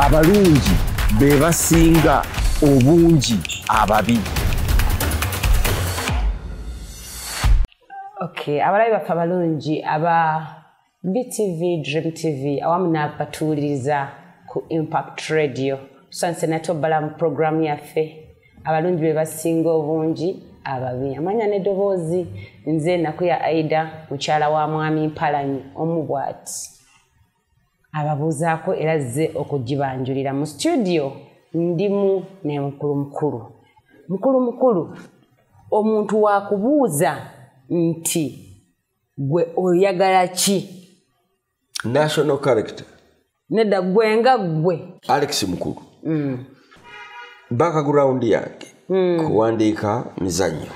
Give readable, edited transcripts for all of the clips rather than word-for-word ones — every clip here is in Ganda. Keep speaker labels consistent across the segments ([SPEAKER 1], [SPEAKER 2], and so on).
[SPEAKER 1] abalungi be basinga obungi ababi.
[SPEAKER 2] Okay, abalabi baffe abalungi aba BTV Dream TV awamu n'abatuuliriza ku Impact Radio. Tusanze nato bala mu program yaffe abalungi be basinga obungi ababi. Amanya n'eddoboozi nze Nakuya Aida mukyala wa mwami Mpalanyi omubwati. Ababuuzaako era zze okugibanjulira mu studio ndimu ne mukulu omuntu wa kubuuza nti gwe oyagala ki?
[SPEAKER 3] National character.
[SPEAKER 2] Nedda gwe nga gwe.
[SPEAKER 3] Alex Mukulu. Background yake. Kuwandiika mizanyo.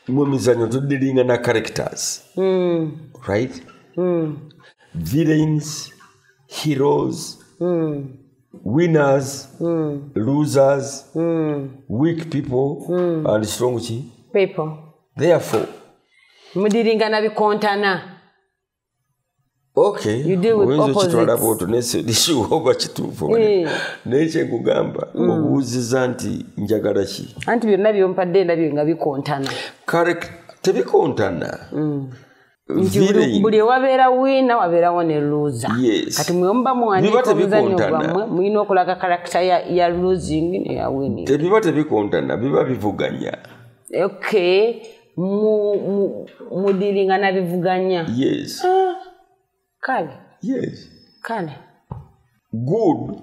[SPEAKER 3] Mwe mizanyo tudiringa na characters. Right? Villains, heroes, winners, losers, weak people, and strong
[SPEAKER 2] people.
[SPEAKER 3] Therefore,
[SPEAKER 2] mudiringa na bikontana.
[SPEAKER 3] Okay.
[SPEAKER 2] You deal with opposites.
[SPEAKER 3] Neche kugamba obuuziza nti njagala ki.
[SPEAKER 2] Anti byonna byompadde ndabyo nga bikontana.
[SPEAKER 3] Correct. Tebikontana.
[SPEAKER 2] Buli wabeera wina wabeerawo ne loser.
[SPEAKER 3] Yes.
[SPEAKER 2] Kati mwemba muwandiika omuzannyo gwammwe mulina okulaga character ya losing ne ya winning.
[SPEAKER 3] Tebiba tebikontana biba bivuganya.
[SPEAKER 2] Okay. Mudiringa na bivuganya.
[SPEAKER 3] Yes.
[SPEAKER 2] Kale.
[SPEAKER 3] Yes.
[SPEAKER 2] Kale.
[SPEAKER 3] Good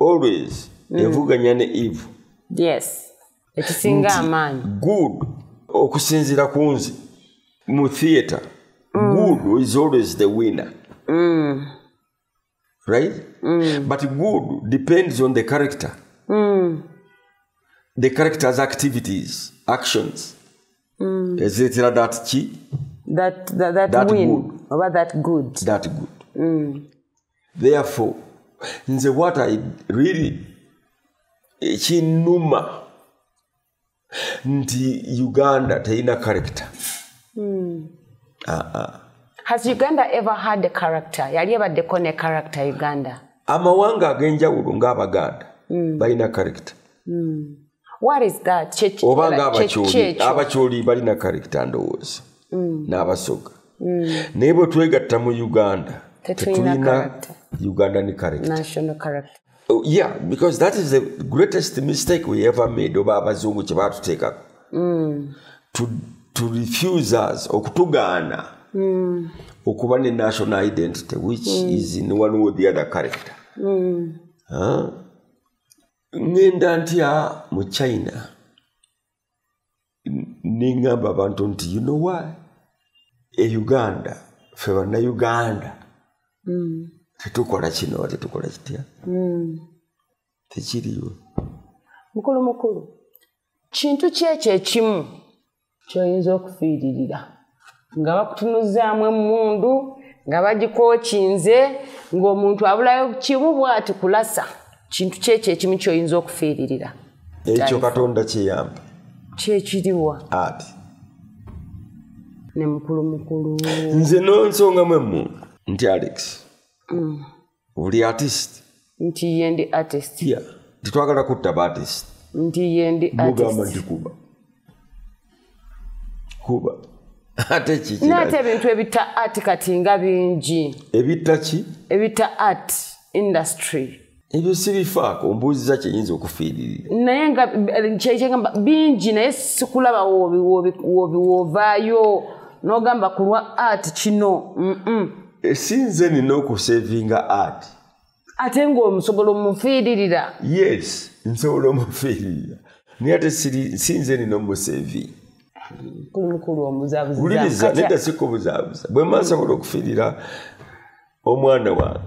[SPEAKER 3] always evuganya ne evil.
[SPEAKER 2] Yes. Ekisinga amaanyi.
[SPEAKER 3] Good okusinzira kunzi. Mu theater, good is always the winner. Right? But good depends on the character. The character's activities, actions. Is it that chi?
[SPEAKER 2] That win.
[SPEAKER 3] Good.
[SPEAKER 2] Or that good.
[SPEAKER 3] That good. Therefore, what I really chinuma nti Uganda teina character.
[SPEAKER 2] Has Uganda ever had a character? Yali ebaddeko ne character Uganda?
[SPEAKER 3] Amawanga ag'enjawulo ng'Abaganda balina character.
[SPEAKER 2] What is that?
[SPEAKER 3] Obanga abakyoli balina character ndowooza. N'abasoga. Naye bwe twegatta mu Uganda tetulina Uganda ni character.
[SPEAKER 2] National character.
[SPEAKER 3] Oh, yeah, because that is the greatest mistake we ever made oba abazungu kye baatuteekako. To refuse us okutugaana okuba ne national identity which is in one or the other character. Ngenda ntya mu China ningamba abantu nti you know why Uganda fe bana Uganda tetukola kino tetukola kitya tekiriyo
[SPEAKER 2] mukulu kintu kyekyo ekimu kyoyinza okufiiririra nga bakutunuzaamu emmundu nga bagikookinze ng'omuntu abulayo kimu bw'ati kulasa kintu kyekyo ekimu kyoyinza okufiiririra
[SPEAKER 3] ekyo Katonda kiyamba
[SPEAKER 2] kyekiriwa
[SPEAKER 3] ati
[SPEAKER 2] ne mukulu
[SPEAKER 3] nze nonsongamu emmundu nti Alex buli artist
[SPEAKER 2] nti ye ndi artist
[SPEAKER 3] titwagala kutta ba artist
[SPEAKER 2] nti ye ndi
[SPEAKER 3] mugamba
[SPEAKER 2] artist
[SPEAKER 3] nti kuba ate kiki
[SPEAKER 2] nate ebintu ebita art kati nga bingi
[SPEAKER 3] ebita ki
[SPEAKER 2] ebita art industry
[SPEAKER 3] ebyo sibifaako ombuuziza kyeyinza okufiiririra
[SPEAKER 2] naye nga kyekigamba bingi naye sikulaba woovaayo n'ogamba ku lwa art kino
[SPEAKER 3] sinze nina okusevinga art
[SPEAKER 2] ate ng'omusobola omufiiririra.
[SPEAKER 3] Yes, nsobola omufiiririra naye ate sinze nina omusevinga.
[SPEAKER 2] Mukulu omuzaabuza.
[SPEAKER 3] Uliriza nedda sikubuzaabuza. Bwe mmansobola okufiirira omwana wange.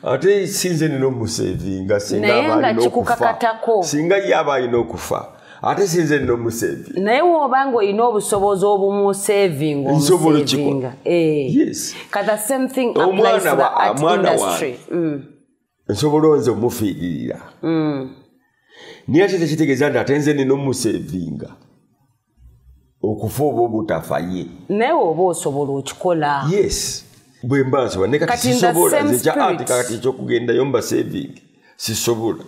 [SPEAKER 3] Ate sinze nina omusevinga singa aba alina okufa. Singa ye aba alina okufa. Ate sinze nina omusevinga.
[SPEAKER 2] Naye w'obanga olina obusobozi obumusevinga omusevinga.
[SPEAKER 3] Yes.
[SPEAKER 2] Because the same thing applies to the art industry.
[SPEAKER 3] Nsobola nze omufiiririra. Naye ate tekitegeeza nti ate nze nina omusevinga. Okufa oba obutafa ye.
[SPEAKER 2] Naye oba osobola okikola.
[SPEAKER 3] Yes. bwe mbasobola ne kati
[SPEAKER 2] Kati in the
[SPEAKER 3] sisobola
[SPEAKER 2] same
[SPEAKER 3] nze kya
[SPEAKER 2] spirit.
[SPEAKER 3] ati kakati ekyokugendayo mba saving sisobola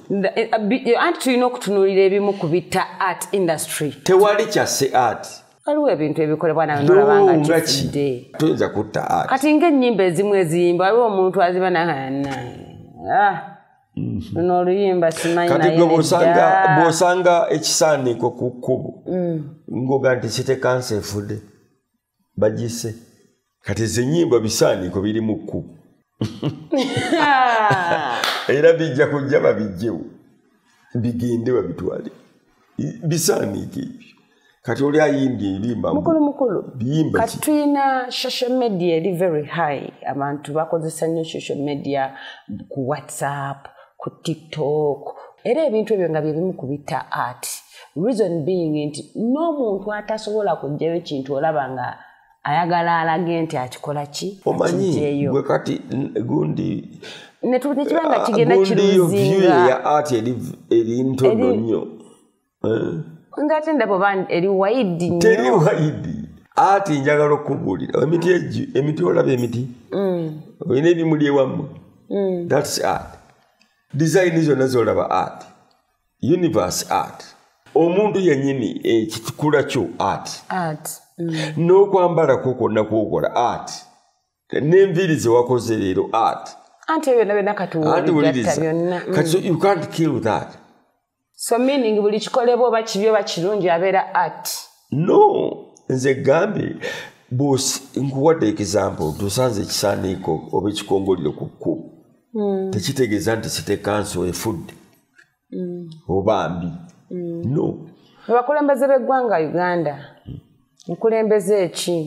[SPEAKER 2] anti tulina okutunuulira ebimu ku bita art industry
[SPEAKER 3] tewali kyase art
[SPEAKER 2] waliwo ebintu ebikolebwa nawe nolabanga kifudde
[SPEAKER 3] toyinza kutta art
[SPEAKER 2] kati ng'ennyimba ezimu eziyimba waliwo omuntu aziba luno oluyimba simanyi
[SPEAKER 3] kati
[SPEAKER 2] naye
[SPEAKER 3] gwe
[SPEAKER 2] nedda.
[SPEAKER 3] bw'osanga ekisaaniiko ku kkubo ngoga nti sitekansa efudde bagise kati ezenyimba bisaaniiko biri mu kkubo era bijja kujja babijjewo bigende babitwale bisaaniiko ebyo kati oli ayimbye ebirimba
[SPEAKER 2] mukulu
[SPEAKER 3] biyimba
[SPEAKER 2] kati tuyina social media eri very high abantu bakozesa nnyo social media ku whatsapp ku tiktok era ebintu ebyo nga byebimu kubita art reason being nti n'omuntu atasobola kujjayo kintu olaba nga ayagala alage nti akikola ki
[SPEAKER 3] omanyi gwe kati gundi
[SPEAKER 2] nekibanga kigenda
[SPEAKER 3] kiruzinga ya art eri ntono nnyo
[SPEAKER 2] ngate ndabo eri waidi nnyo
[SPEAKER 3] teri waidi art njagala okubuulira emiti olaba emiti olina ebimuli ewammwe that's art design zonna zolaba art universe art omuntu yennyini ekikula kyo art n'okwambalako kwonna kwokola art n'enviiri zewakoze leero art
[SPEAKER 2] anti ebyo byonna katuwuliriza byonna
[SPEAKER 3] kati you can't kill that
[SPEAKER 2] so meaning buli kikolebwa oba kibi oba kirungi abeera art
[SPEAKER 3] no nze gambe nkuwadde example tusanze ekisaaniiko oba ekikongoliro ku kkubo tekitegeeza nti sitekanso efudde oba mbi no
[SPEAKER 2] abakulembeze b'eggwanga Uganda mukulembeze ki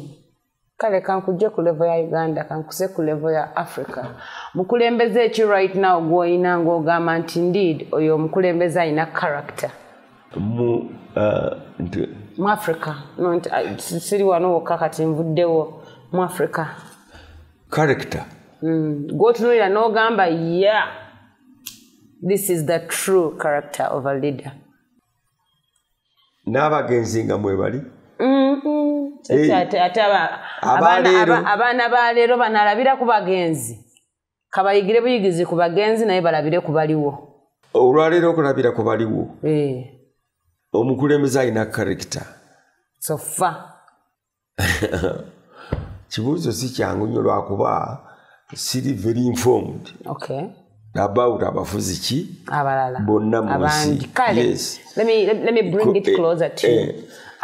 [SPEAKER 2] kale kankujje ku level ya Uganda kankuse ku level ya Africa mukulembeze ki right now gwoyina ng'ogamba nti indeed oyo omukulembeze ayina character
[SPEAKER 3] mu
[SPEAKER 2] Africa no siri wano wokka kati nvuddewo mu Africa
[SPEAKER 3] character
[SPEAKER 2] gwotunuulira n'ogamba yeah this is the true character of a leader
[SPEAKER 3] n'abagenzi nga mwebali
[SPEAKER 2] ate abaana ba leero banaalabira ku bagenzi kabayigire buyigizi ku bagenzi naye balabire ku baliwo
[SPEAKER 3] olwaleero okulabira ku baliwo omukulembeze alina character
[SPEAKER 2] sofa
[SPEAKER 3] kibuuzo si kyangu nnyo lwakuba siri very informed about abafuzi ki
[SPEAKER 2] abalala
[SPEAKER 3] bonna mu nsi
[SPEAKER 2] yes. let me bring it closer to you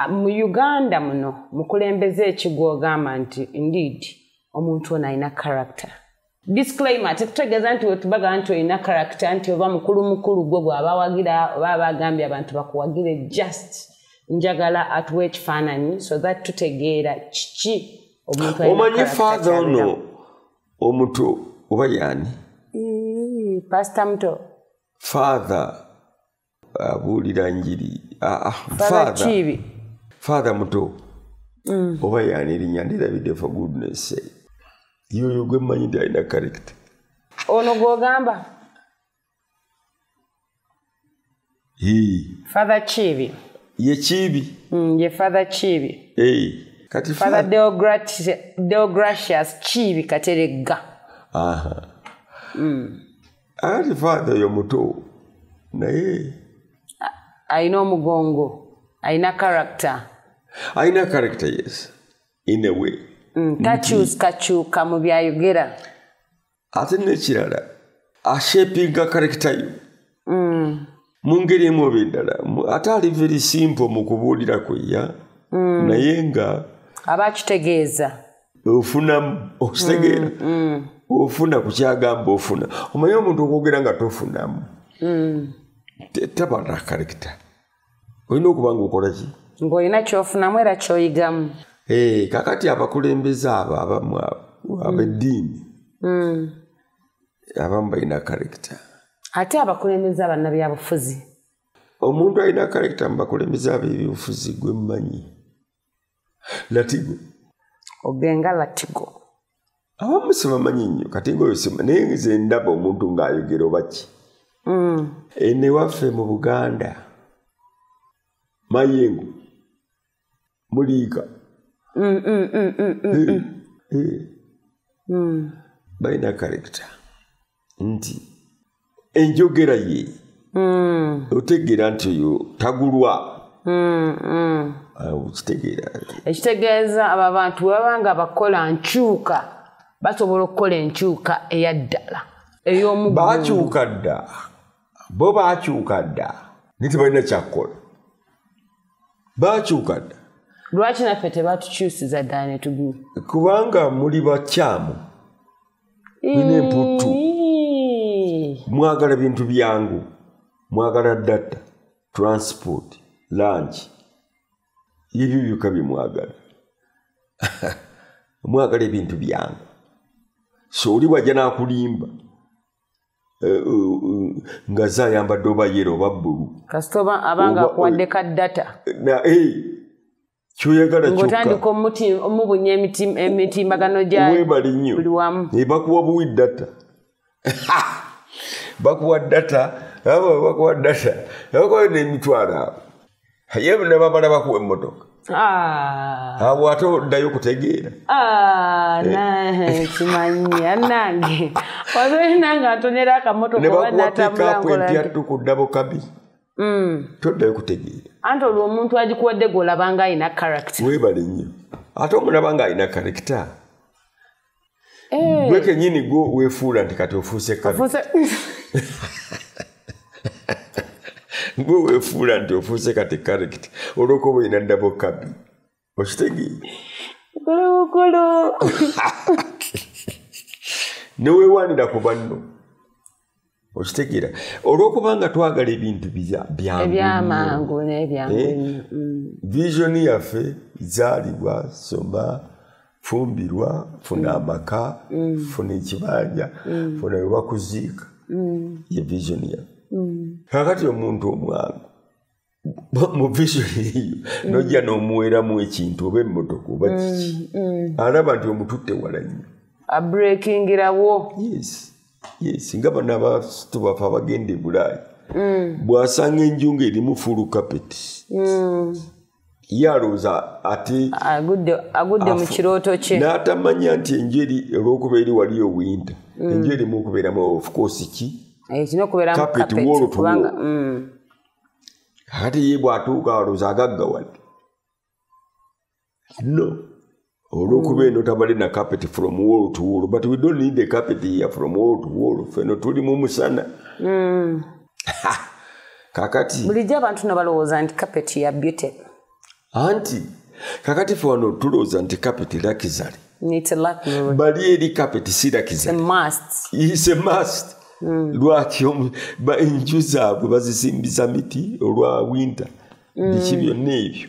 [SPEAKER 2] mu Uganda muno mukulembeze ekigwogamba nti indeed omuntu ono alina character disclaimer tetutegeeza nti wetubaga nti olina character nti oba mukulu gwe bw'abawagira oba abagambye abantu bakuwagire just njagala atuwa ekifaananyi so that tutegeera kiki omuntu
[SPEAKER 3] omanyi father ono omuto oba yaani
[SPEAKER 2] pastor muto
[SPEAKER 3] father abuulira njiri father muto oba yaani erinnya ndirabidde for goodness sake yoyo gwe mmanyi nti alina character
[SPEAKER 2] ono gw'ogamba father Chibi
[SPEAKER 3] ye Chibi
[SPEAKER 2] ye father Chibi
[SPEAKER 3] kati
[SPEAKER 2] father Deogratius Chibi Kateregga
[SPEAKER 3] ati father yo muto naye
[SPEAKER 2] ayina omugongo ayina character
[SPEAKER 3] yes in a way
[SPEAKER 2] kakyuka mu byayogera
[SPEAKER 3] ate n'ekirala ashapinga character yo mu ngeri emu oba endala ate ali very simple mu kubuulira kweya naye nga
[SPEAKER 2] aba akitegeeza
[SPEAKER 3] ofunamu okitegeera ofuna ku kyagamba ofuna omanyi omuntu okwogera nga tofunamu taba na character olina okuba nga okola ki
[SPEAKER 2] ng'olina kyofunamu era kyoyigamu
[SPEAKER 3] kakati abakulembeze abo abamu ab'eddiini abamu balina character
[SPEAKER 2] ate abakulembeze abannabyabufuzi
[SPEAKER 3] omuntu alina character mu bakulembeze ab'ebyobufuzi gwe mmanyi Latigo
[SPEAKER 2] obenga Latigo
[SPEAKER 3] abamu sibamanyi nnyo kati ngaoyo naye nze ndaba omuntu ng'ayogera oba ki ene waffe mu Buganda Mayengo Muliika balina character nti enjogera ye otegeera nti oyo tagulwa
[SPEAKER 2] ekitegeeza abo abantu babanga bakola nkyuka basobola okukola enkyuka eyaddala ey'omugundu
[SPEAKER 3] bakyuka dda bo bakyuka dda nitebalina kyakukola bakyuka dda
[SPEAKER 2] lwaki naffe tebatukyusiza ddala ne tuguma
[SPEAKER 3] kubanga muli bakyamu nina emputtu mwagala bintu byangu mwagala data transport lunch ebyo byokka byemwagala mwagala ebintu byangu so oli wajja n'akulimba nga zayambadde oba yero oba bbulu
[SPEAKER 2] kasitoba abanga akuwadde ka data
[SPEAKER 3] kyoyagala
[SPEAKER 2] ng'otandika omubunya emitimbagano gya buli wamu
[SPEAKER 3] bakuwa buwi data bakuwa data bakuwa data bakuwa n'emitwalo abo ye ne bamala bakuwa emmotoka awo ate oddayo okutegeera
[SPEAKER 2] kimanyi annange wabeerinanga atonera akamotoka oba natambula nkola
[SPEAKER 3] empyattu ddabo kabi toddayo kutegeera
[SPEAKER 2] anti olwo omuntu agikuwadde gw'olabanga alina character
[SPEAKER 3] weebale nnyo ate omulabanga alina character gwe kennyini gwo weefuula nti kati ofuuse gwe weefuula nti ofuuse kati character olwokuba olina ddabo kabi okitegeera
[SPEAKER 2] kulukulu
[SPEAKER 3] neweewaanira ku banno okitegeera olw'okubanga twagala ebintu
[SPEAKER 2] ebyamangu n'ebyangu
[SPEAKER 3] visioni yaffe zaalibwa soma fumbirwa funa amaka funa ekibanja funa webakuziika ye visioni yaffe kakati omuntu omwangu mu visioni eyo nojja n'omuweramu ekintu oba emmotoka oba kiki alaba nti omututte wala nnyo
[SPEAKER 2] abreakingirawo
[SPEAKER 3] yes nga bano abasitu baffe abagenda e Bulaayi bw'asanga enju ng'erimu full carpet ye alowooza ate
[SPEAKER 2] agudde mu kirooto kye
[SPEAKER 3] n'atamanya nti enju eri olw'okuba eri waliyo winter enju erimu okubeeramu of course ki
[SPEAKER 2] kirina okubeeramu
[SPEAKER 3] carpet wall to wall kakati ye bw'atuuka alowooza agaggawadde no olw'okuba eno tabali na carpet from wall to wall but we don't need a carpet here from wall to wall feno tuli mu musana kakati
[SPEAKER 2] bulijjo abantu nabalowooza nti carpet ya beauty
[SPEAKER 3] anti kakati fe wano tulowooza nti carpet luxury bali eri carpet si luxury is a must lwaki enju zaabwe bazisimbiza miti olwa winter biki byonna ebyo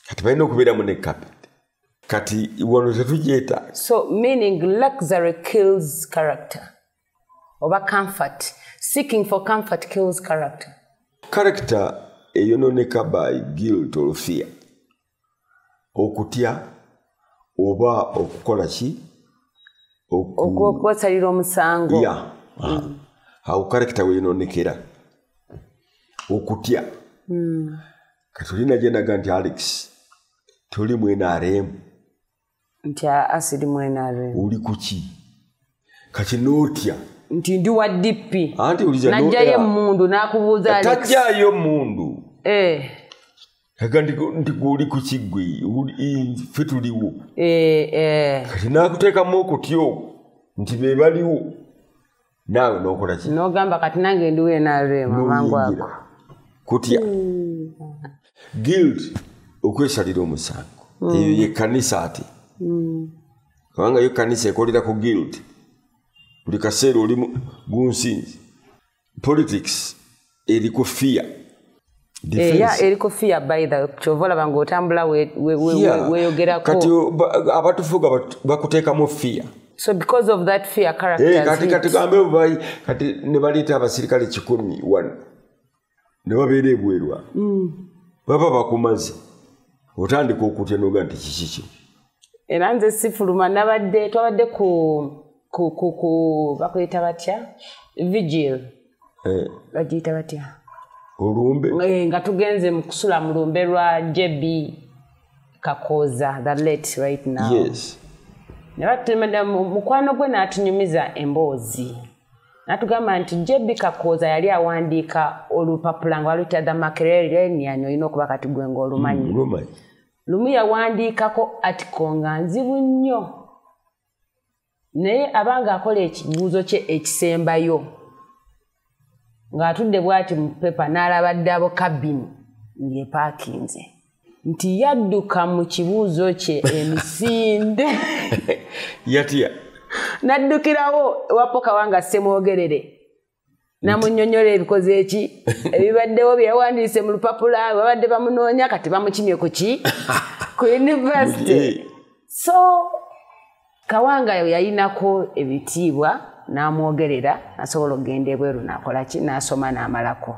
[SPEAKER 3] kati balina okubeeramu ne carpet kati wano tetugyeta
[SPEAKER 2] so meaning luxury kills character oba comfort seeking for comfort kills
[SPEAKER 3] character eyononeka by guilt or fear okutya oba okukola ki
[SPEAKER 2] okwosalira omusango
[SPEAKER 3] awo character weyononekera okutya kati olina gyendaga nti Alex tuli NRM
[SPEAKER 2] nti asidi NRM
[SPEAKER 3] uli kuki kati nootya
[SPEAKER 2] nti ndi wa DP
[SPEAKER 3] anti uliza
[SPEAKER 2] najjayo mundu nakubuuza Alex
[SPEAKER 3] tajjayo mundu nti uli kuki gwe ffe tuliwo kati nakuteekamu okutyo nti be baliwo naawe nokola ki
[SPEAKER 2] nogamba kati nange ndi NRM amangu ako
[SPEAKER 3] kutya guilt okwesalira omusango eyo ye kanisa ati kubanga yo kanisa ekolera ku guilt buli kaseera oli gunsinzi politics eri ku fear
[SPEAKER 2] eri ku fear by the kyova olaba ng'otambula weeyogerako
[SPEAKER 3] kati abatufuga bakuteekamu fear
[SPEAKER 2] so because of that fear
[SPEAKER 3] kati gambe kati ne baleeta abasirikale 100 ne babeera ebwerwa baba bakumaze otandika okutya noga nti kiki
[SPEAKER 2] era nze sifuluma twabadde ku bakuyita batya vigil bagiyita batya
[SPEAKER 3] olumbe
[SPEAKER 2] nga tugenze mu kusula mu lumbe lwa JB Kakoza the late right now Nabatumada mukwano gwe n'atunyumiza emboozi. Natugamba nti Jebi Kakooza yali awandiika olupapula nga waluyita The Makerere olina okuba kati gwe ng'olumanyi. Lumu yawandiikako atiko nga nzibu nnyo. Naye abanga akola ekibuuzo kye ekisembayo. Ng'atudde bw'ati mu pepa n'alaba ddabo kabini ng'epaakinze. Nti yadduka mu kibuuzo kye emisinde.
[SPEAKER 3] Yatya.
[SPEAKER 2] Naddukirawo ewapoka wanga Ssemwogerere. Namunnyonnyola ebikoze eki ebibaddewo bye yawandiise mu lupapula babadde bamunoonya kati bamukimye ku ki ku university. So Kawanga yayinako ebitiibwa n'amwogerera asobola okugenda ebweru n'akola ki n'asoma n'amalako.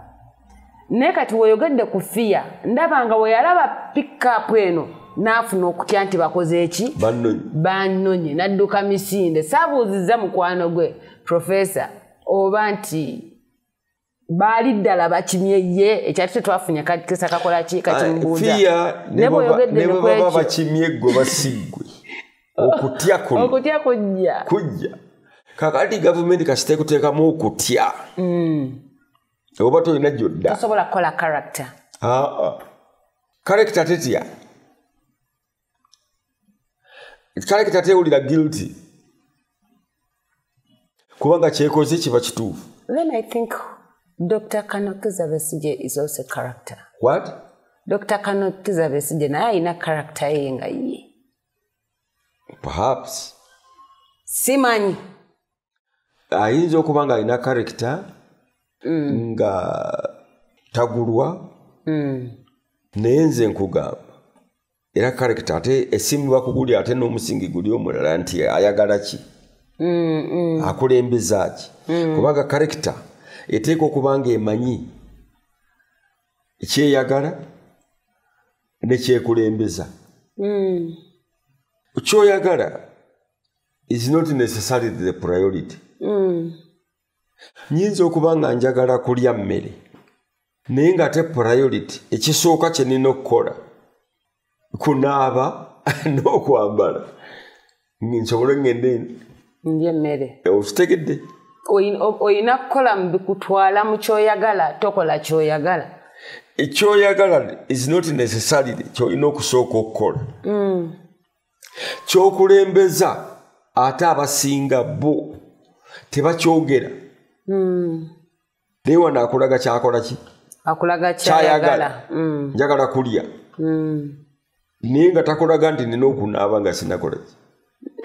[SPEAKER 2] Naye kati weeyogedde ku FIA ndabanga we yalaba pick-up eno n'afuna okutya nti bakoze eki bannonye n'adduka misinde. Saabuuzizza mukwano gwe Professor oba nti baali ddala bakimye ye ekyatu tetwafunye kakisa kakola ki kakimbuuza.
[SPEAKER 3] FIA ne baba bakimye gwe basiggwe okutya kuno
[SPEAKER 2] okutya
[SPEAKER 3] kujja kakati gavumenti kasite kuteekamu okutya oba tolina gyodda
[SPEAKER 2] tosobola kukola character.
[SPEAKER 3] Character tetya character tewulira guilty kubanga kyekoze kiba kituufu.
[SPEAKER 2] Then I think Dr. Kanokiza Besigye is also a character.
[SPEAKER 3] What?
[SPEAKER 2] Dr. Kanokiza Besigye naye alina character ye nga ye.
[SPEAKER 3] Perhaps.
[SPEAKER 2] Simanyi.
[SPEAKER 3] Ayinza okuba nga alina character nga tagulwa naye nze nkugamba era character ate esimu bakugulya ate n'omusingi guli omulala nti ayagala ki akulembeza ki kubanga character eteeka okuba nga emanyi ekyeyagala nekyekulembeza. Kyoyagala is not necessarily the priority. Nyinza okuba nga njagala kulya mmere naye nga te priority ekisooka kye nina okukola kunaaba n'okwambala nsobole ngende
[SPEAKER 2] ndye mmere.
[SPEAKER 3] Okitegedde
[SPEAKER 2] oyina kukola mbikutwala mu kyoyagala tokola kyoyagala.
[SPEAKER 3] Ekyoyagala is not necessarily kyolina okusooka okukola. Kyokulembeza ate abasinga bo tebakyogera. Naye wano akulaga kyakola ki?
[SPEAKER 2] Akulaga kyayagala.
[SPEAKER 3] Njagala kulya. Naye nga takulaga nti nina okunaaba nga sinakola ki?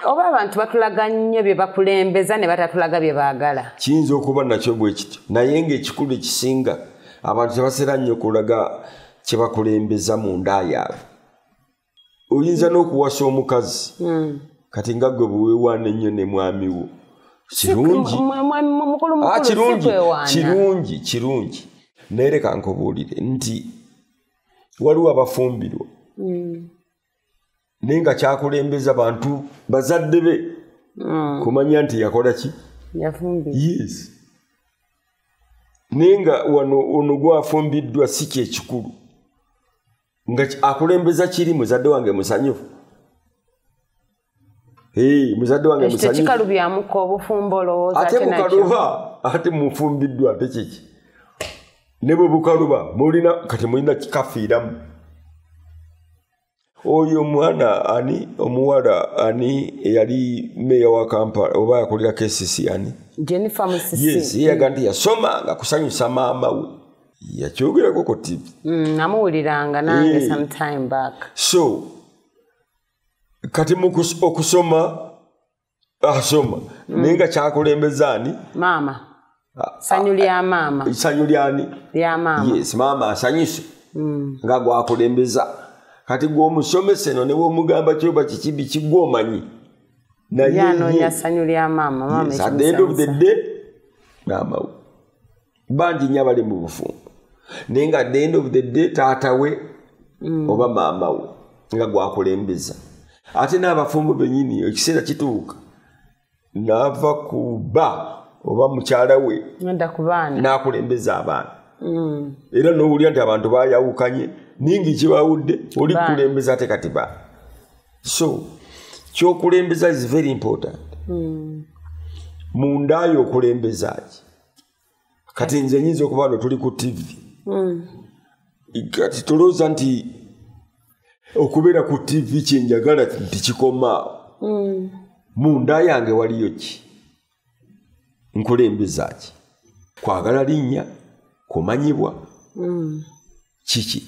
[SPEAKER 2] Oba abantu batulaga nnyo bye bakulembeza ne batatulaga bye baagala.
[SPEAKER 3] Kiyinza okuba nakyo bwe kityo naye ng'ekikulu ekisinga abantu tebaseera nnyo kulaga kye bakulembeza mu nda yaabwe. Oyinza n'okuwasa omukazi kati nga gwe bwe weewaana ennyo ne mwami wo. Kirungi naye leka nkubuulire nti waliwo abafumbirwa naye nga kyakulembeza bantu bazadde be kumanya nti yakola ki? Yes. Naye nga ono gwafumbiddwa si kyekikulu nga akulembeza kiri muzadde wange musanyufu. Muzadde wange musanyufu.
[SPEAKER 2] Tekikalubyamuko obufumbo olowooza
[SPEAKER 3] ate bukaluba ate mufumbiddwa ate kiki ne bwe bukaluba mulina kati mulina kikafiiramu. Oyo mwana ani omuwala ani eyali meya wa Kampala oba yakolera KCC ani?
[SPEAKER 2] Jennifer Musisi.
[SPEAKER 3] Yes, yaga nti yasoma nga kusanyusa maama we. Yakyogerako ku TV.
[SPEAKER 2] Namuwuliranga nange sometime back.
[SPEAKER 3] So kati okusoma asoma naye nga kyakulembeza ani?
[SPEAKER 2] Maama. Sanyu lya maama.
[SPEAKER 3] Sanyu lyani?
[SPEAKER 2] Lya maama.
[SPEAKER 3] Yes, maama asanyuse nga gwakulembeza. Kati gw'omusomesa eno ne bw'omugamba kyoba kikibi kigwomanyi.
[SPEAKER 2] Yanoonya sanyu lya maama. Maama
[SPEAKER 3] at the end of the day maama we bangi nnyo abali mu bufumbo naye nga at the end of the day taata we oba maama we nga gwakulembeza. Ate n'abafumbo bennyini ekiseera kituuka n'ava ku bba oba mukyala we n'akulembeza abaana. Era n'owulira nti abantu bayawukanye ningi kibawudde oli kulembeza ate kati ba. So kyokulembeza is very important. Mundayo okulembezaaki. Kati nze nyinza okuba no tuli ku TV. Kati tulowooza nti okubeera ku TV kyenjagala nti kikomaawo. Munda yange waliyo ki? Nkulembezaaki. Kwagala linnya, kumanyibwa. Kiki?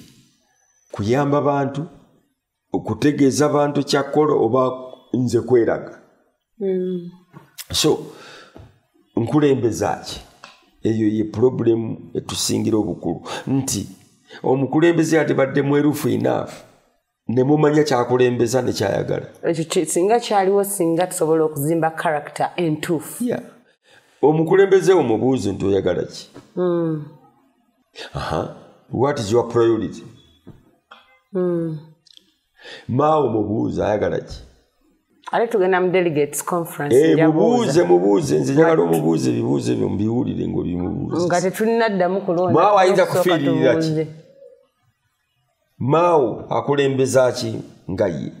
[SPEAKER 3] Kuyamba bantu, okutegeeza bantu kyakola oba nze kweraga. So, nkulembezaaki. Eyo ye problem etusingira obukulu. Nti, omukulembeze atebadde mwerufu enough. Ne mumanya kyakulembeza ne kyayagala.
[SPEAKER 2] Ekyo singa kyaliwo singa tusobola okuzimba character entuufu.
[SPEAKER 3] Yeah. Omukulembeze omubuuze nti oyagala ki? What is your priority? Mao mubuuze ayagala ki?
[SPEAKER 2] Ale tugenda mu delegates conference.
[SPEAKER 3] Mubuuze nze njagala omubuuze ebibuuzo ebyo mbiwulire ng'obimubuuze.
[SPEAKER 2] Nga tetulinaddamu kulonda.
[SPEAKER 3] Mao ayinza kufiiririra ki? Mao akulembeza ki nga ye?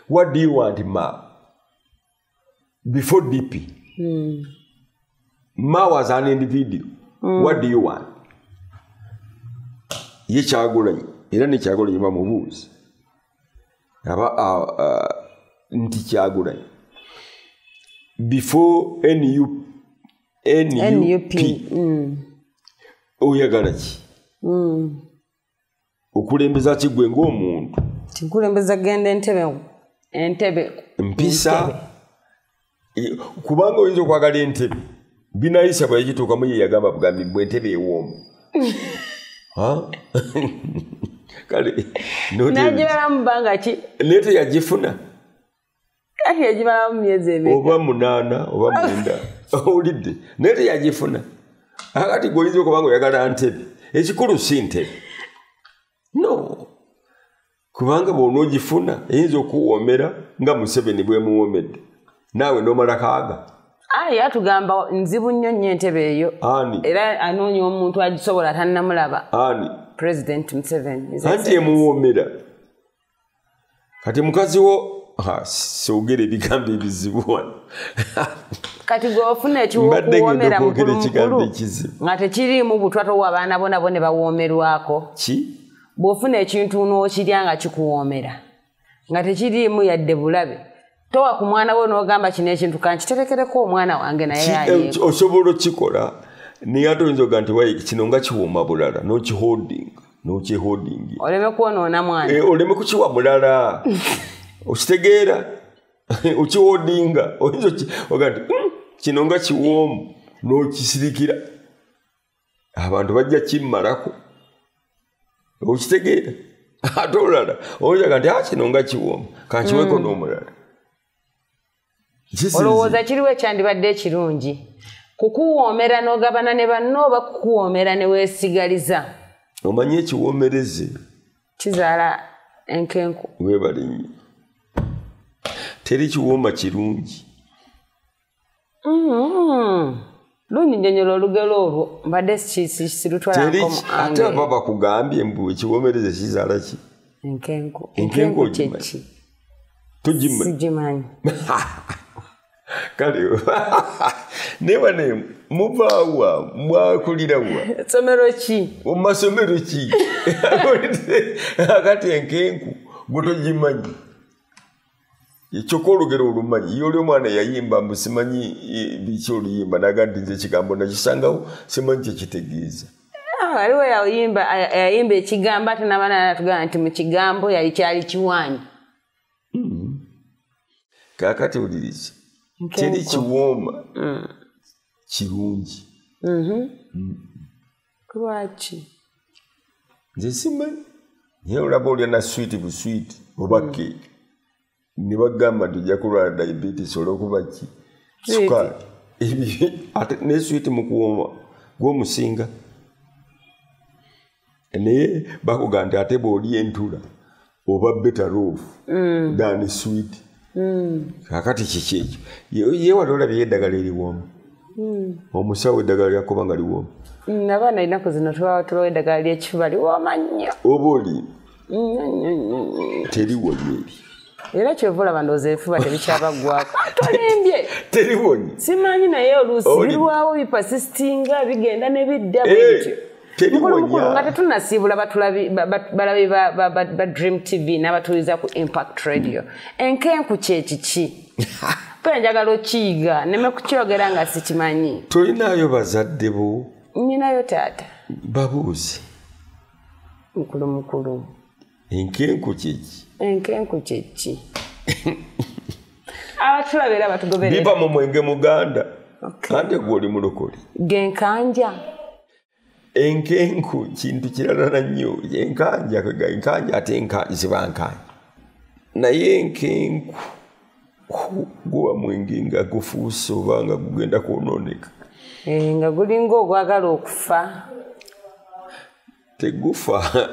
[SPEAKER 3] What do you want Mao? Before DP. Mao as an individual. What do you want? Ye Kyagulanyi. Era ne Kyagulanyi bamubuuze. Aba nti Kyagulanyi. Before NUP. Oyagala ki? Okulembeza ki gwe ng'omuntu?
[SPEAKER 2] Tikulembeza genda entebe.
[SPEAKER 3] Mpisa. Kubanga oyinza okwagala entebe. Binayisa bwe yagituukamu ye yagamba bugambi bwe entebe ewoomu. Kale
[SPEAKER 2] najibala mubanga ki?
[SPEAKER 3] Nete yagifuna.
[SPEAKER 2] Kati yagibala mu myezi ebiri.
[SPEAKER 3] Oba 8 oba 9. Owulidde. Nete yagifuna. Akati goyinza okubanga oyagala ntebe. Ekikulu si ntebe. No. Kubanga bw'onoogifuna eyinza okuwoomera nga Museveni bwe muwoomedde. Naawe n'omala kaaga.
[SPEAKER 2] Yatugamba nzibu nnyo nnyo entebe eyo. Era anoonya omuntu agisobola tannamulaba. President Museveni.
[SPEAKER 3] Anti emuwoomera. Kati mukazi wo soogera ebigambo ebizibu wano.
[SPEAKER 2] Kati gw'ofuna ekiwoomera mukulu nga tekiriimu butwato w'abaana bo ne bawoomerwako.
[SPEAKER 3] Ki?
[SPEAKER 2] Bw'ofuna ekintu n'okirya nga kikuwoomera nga tekiriimu yadde bulabe. Towa ku mwana we n'ogamba kino ekintu kankiterekereko omwana wange naye yayeeko.
[SPEAKER 3] Osobola okikola naye ate oyinza oga nti wayi kino nga kiwooma bulala n'okiholding.
[SPEAKER 2] Oleme kwonoona mwana.
[SPEAKER 3] Oleme kukiwa mulala. Okitegeera okiholdinga. Oyinza oga nti kino nga kiwoomu n'okisirikira. Abantu bajja kimmalako. Okitegeera. Ate olala oyinza nti kino nga kiwoomu kankiweko n'omulala.
[SPEAKER 2] Olowooza kiriwo ekyandibadde ekirungi kukuwoomera n'ogabana ne banno oba kukuwoomera ne weesigaliza?
[SPEAKER 3] Omanyi ekiwoomereze
[SPEAKER 2] kizaala enkenku.
[SPEAKER 3] Weebale nnyo. Teri kiwooma kirungi.
[SPEAKER 2] Lundi nnyonnyola olugero olwo mbadde sirutwalako mu
[SPEAKER 3] ate aba bakugambye mbu ekiwoomereze kizaala ki?
[SPEAKER 2] Enkenku.
[SPEAKER 3] Enkenku kyeki? Sigimanyi. Kale ne mubaawa mwakulira wa?
[SPEAKER 2] Somero ki?
[SPEAKER 3] Omasomero ki? Akati enkenku gotogimanyi. Ekyoko olugero olumanyi. Yoli omwana yayimba mbu simanyi biki oluyimba naga nti nze ekigambo nakisangawo simanyi kyekitegeeza.
[SPEAKER 2] Waliwo yayimba ekigambo ate n'abaana natugamba nti mu kigambo yali kyali kiwaanyi.
[SPEAKER 3] Kaakati wuliriza. Teri kiwooma kirungi.
[SPEAKER 2] Lwaki?
[SPEAKER 3] Nze simanyi. Naye olaba olya na swiiti buswiiti oba keeki. Ne bagamba nti ojja kulwala diabetes olw'okuba ki? Sukaali. Ate ne swiiti mu kuwooma gw'omusinga. Naye bakugamba nti ate bw'olya entula oba better off than sweet. Kakati kiki ekyo? Ye wali olabye eddagala eriwooma. Omusawo eddagala lyakuba nga liwooma.
[SPEAKER 2] Abaana ennaku zino tubawa eddagala ly'ekifuba liwooma nnyo.
[SPEAKER 3] Oba oli teriwo ebyo.
[SPEAKER 2] Era kyevula bandooza ebifuba tebikyabagwako. Tolembye.
[SPEAKER 3] Teribonye.
[SPEAKER 2] Simanyi naye oluusi birwawo bipasisitinga bigenda ne bidda bwetyo. Mukulu nga tetunnasiibula balabi ba Dream TV n'abatuuliza ku Impact Radio. Enkenku kye kiki? Kale njagala okiyiga neme kukyogera nga sikimanyi.
[SPEAKER 3] Tolinayo bazadde bo?
[SPEAKER 2] Nninayo taata.
[SPEAKER 3] Babuuzi.
[SPEAKER 2] Mukulu.
[SPEAKER 3] Enkenku kiki?
[SPEAKER 2] Enkenku kiki? Abatulabira batugoberera.
[SPEAKER 3] Biva mu mwenge muganda. Ate gw'oli mulokole.
[SPEAKER 2] Genkanja.
[SPEAKER 3] Enkenku kintu kirala nnyo. Enkanja ate enkanji ziba nkanji. Naye enkenku guwa mwenge nga gufuuse oba nga gugenda kwonooneka.
[SPEAKER 2] Nga gulinga ogwagala okufa.
[SPEAKER 3] Tegufa.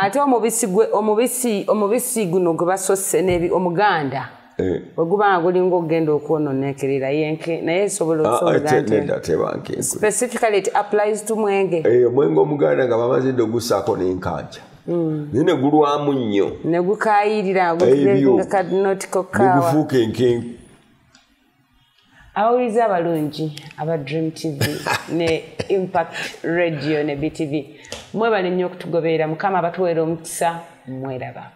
[SPEAKER 2] Ate omubisi guno gwe basosse omuganda. Weguba nga gulinga ogenda okwononekerera naye esobola okusobola specifically it applies to mwenge.
[SPEAKER 3] Omwenge omuganda nga bamaze dde ogusaako n'enkanja. Naye ne gulwamu nnyo.
[SPEAKER 2] Ne gukayirira nga kadinotiko kaawa.
[SPEAKER 3] Ne gufuuka enkenku.
[SPEAKER 2] Abawuliza abalungi aba Dream TV ne Impact Radio ne BTV mwebale nnyo okutugoberera Mukama abatuweera omukisa mweraba.